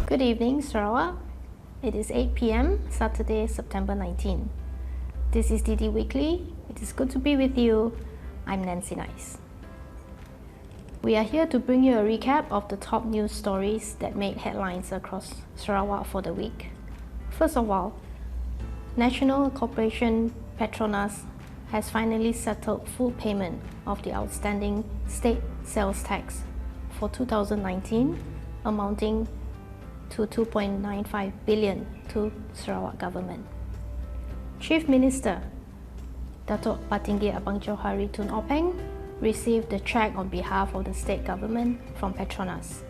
Good evening, Sarawak. It is 8 p.m. Saturday, September 19. This is DD Weekly. It is good to be with you. I'm Nancy Nice. We are here to bring you a recap of the top news stories that made headlines across Sarawak for the week. First of all, National Corporation Petronas has finally settled full payment of the outstanding state sales tax for 2019, amounting to 2.95 billion to Sarawak government. Chief Minister Datuk Patinggi Abang Johari Tun Openg received the cheque on behalf of the state government from Petronas.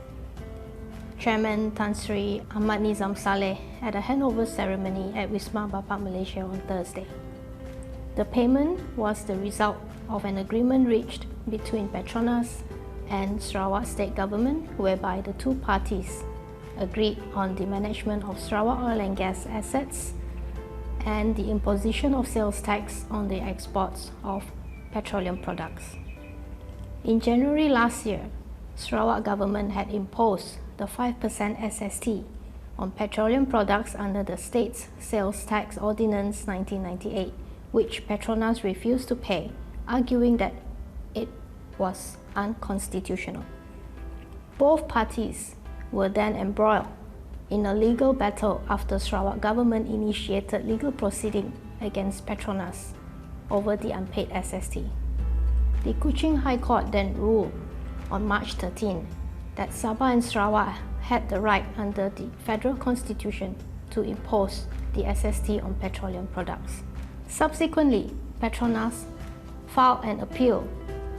Chairman Tan Sri Ahmad Nizam Saleh at a handover ceremony at Wisma Bapak Malaysia on Thursday. The payment was the result of an agreement reached between Petronas and Sarawak state government, whereby the two parties agreed on the management of Sarawak oil and gas assets and the imposition of sales tax on the exports of petroleum products. In January last year, Sarawak government had imposed the 5% SST on petroleum products under the State's Sales Tax Ordinance 1998, which Petronas refused to pay, arguing that it was unconstitutional. Both parties were then embroiled in a legal battle after Sarawak government initiated legal proceeding against Petronas over the unpaid SST. The Kuching High Court then ruled on March 13 that Sabah and Sarawak had the right under the Federal Constitution to impose the SST on petroleum products. Subsequently, Petronas filed an appeal,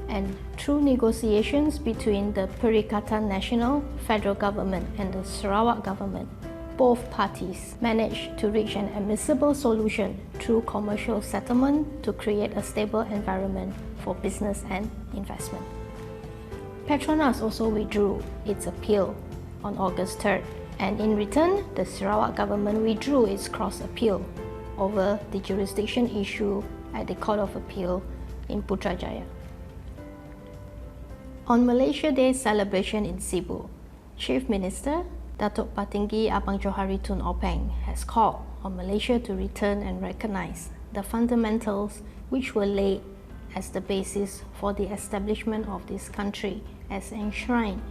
and through negotiations between the Perikatan Nasional Federal Government and the Sarawak Government, both parties managed to reach an admissible solution through commercial settlement to create a stable environment for business and investment. Petronas also withdrew its appeal on August 3rd, and in return, the Sarawak Government withdrew its cross-appeal over the jurisdiction issue at the Court of Appeal in Putrajaya. On Malaysia Day celebration in Cebu, Chief Minister Datuk Patinggi Abang Johari Tun Openg has called on Malaysia to return and recognise the fundamentals which were laid as the basis for the establishment of this country as enshrined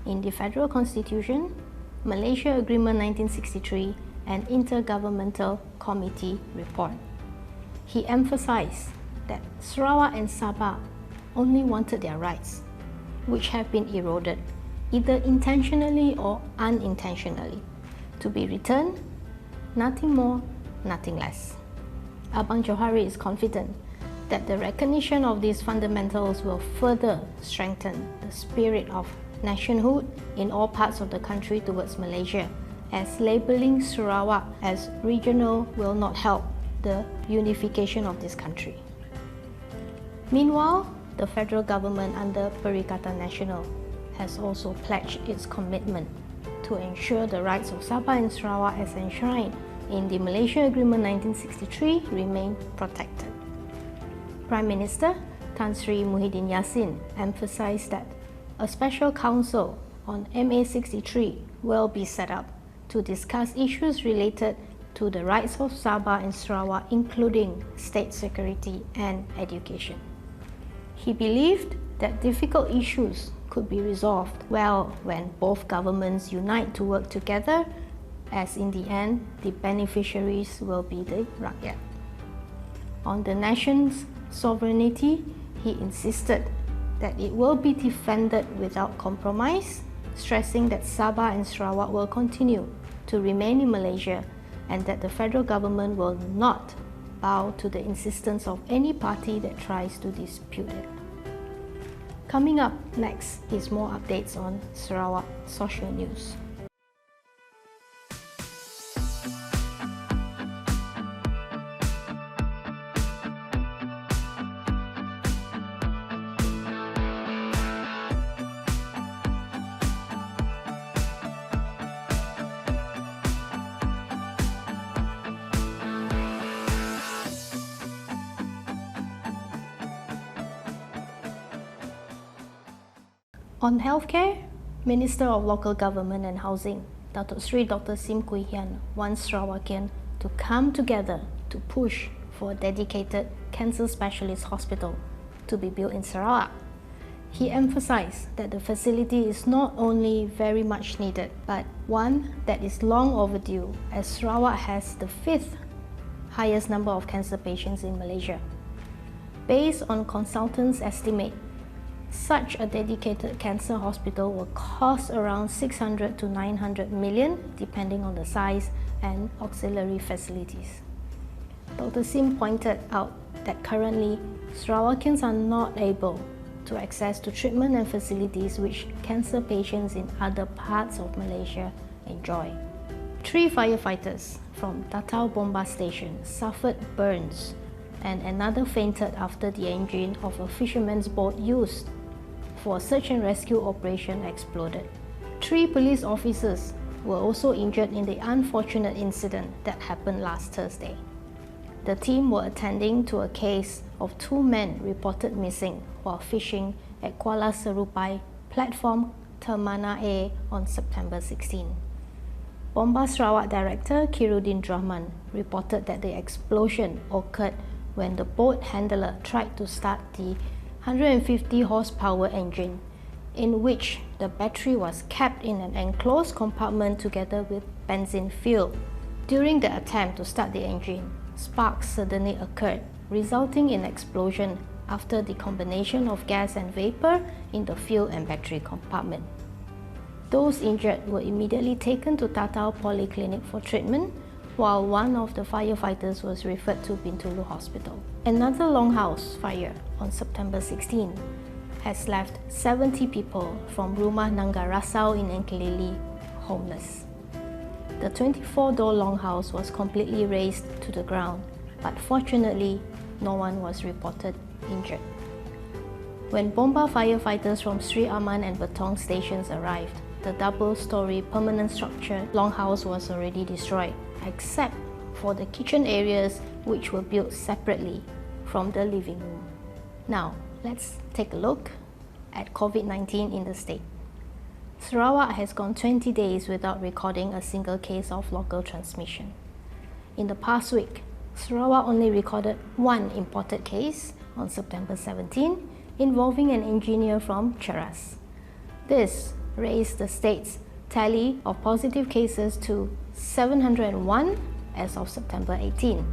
in the Federal Constitution, Malaysia Agreement 1963 and Intergovernmental Committee report. He emphasised that Sarawak and Sabah only wanted their rights, which have been eroded, either intentionally or unintentionally, to be returned, nothing more, nothing less. Abang Johari is confident that the recognition of these fundamentals will further strengthen the spirit of nationhood in all parts of the country towards Malaysia, as labelling Sarawak as regional will not help the unification of this country. Meanwhile, the federal government under Perikatan Nasional has also pledged its commitment to ensure the rights of Sabah and Sarawak as enshrined in the Malaysia Agreement 1963 remain protected. Prime Minister Tan Sri Muhyiddin Yassin emphasised that a special council on MA63 will be set up to discuss issues related to the rights of Sabah and Sarawak, including state security and education. He believed that difficult issues could be resolved well when both governments unite to work together, as in the end, the beneficiaries will be the rakyat. On the nation's sovereignty, he insisted that it will be defended without compromise, stressing that Sabah and Sarawak will continue to remain in Malaysia and that the federal government will not bow to the insistence of any party that tries to dispute it. Coming up next is more updates on Sarawak social news. On healthcare, Minister of Local Government and Housing Datuk Sri Dr. Sim Kui Hian wants Sarawakian to come together to push for a dedicated cancer specialist hospital to be built in Sarawak. He emphasized that the facility is not only very much needed, but one that is long overdue, as Sarawak has the 5th highest number of cancer patients in Malaysia. Based on consultants' estimate, such a dedicated cancer hospital will cost around 600 to 900 million, depending on the size and auxiliary facilities. Dr. Sim pointed out that currently, Sarawakians are not able to access to treatment and facilities which cancer patients in other parts of Malaysia enjoy. 3 firefighters from Tatau Bomba Station suffered burns, and another fainted after the engine of a fisherman's boat used for a search and rescue operation exploded. 3 police officers were also injured in the unfortunate incident that happened last Thursday. The team were attending to a case of 2 men reported missing while fishing at Kuala Serupai platform Termana A on September 16. Bomba Sarawak Director Kirudin Drahman reported that the explosion occurred when the boat handler tried to start the 150 horsepower engine, in which the battery was kept in an enclosed compartment together with benzene fuel. During the attempt to start the engine, sparks suddenly occurred, resulting in explosion after the combination of gas and vapor in the fuel and battery compartment. Those injured were immediately taken to Tatau Polyclinic for treatment, while one of the firefighters was referred to Bintulu Hospital. Another longhouse fire on September 16 has left 70 people from Rh Naga Rasau in Engkilili homeless. The 24-door longhouse was completely razed to the ground, but fortunately, no one was reported injured. When Bomba firefighters from Sri Aman and Betong stations arrived, the double-story permanent structure longhouse was already destroyed, except for the kitchen areas which were built separately from the living room. Now, let's take a look at COVID-19 in the state. Sarawak has gone 20 days without recording a single case of local transmission. In the past week, Sarawak only recorded 1 imported case on September 17 involving an engineer from Cheras. This raised the state's tally of positive cases to 701 as of September 18.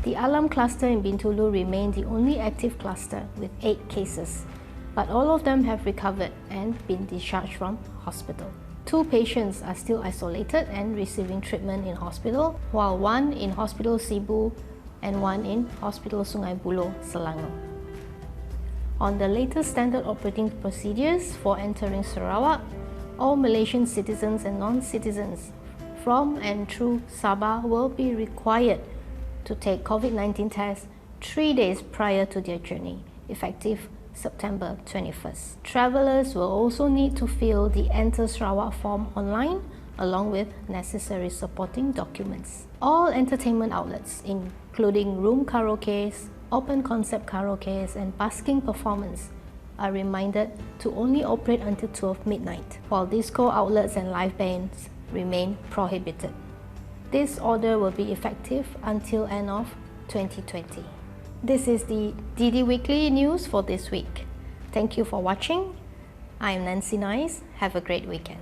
The Alam cluster in Bintulu remained the only active cluster with 8 cases, but all of them have recovered and been discharged from hospital. 2 patients are still isolated and receiving treatment in hospital, while 1 in Hospital Sibu and 1 in Hospital Sungai Buloh, Selangor. On the latest standard operating procedures for entering Sarawak, all Malaysian citizens and non-citizens from and through Sabah will be required to take COVID-19 tests 3 days prior to their journey, effective September 21st. Travelers will also need to fill the Enter Sarawak form online along with necessary supporting documents. All entertainment outlets, including room karaokes, open concept karaokes and busking performance, are reminded to only operate until 12 midnight, while disco outlets and live bands remain prohibited. This order will be effective until end of 2020. This is the DD Weekly news for this week. Thank you for watching. I am Nancy Nice. Have a great weekend.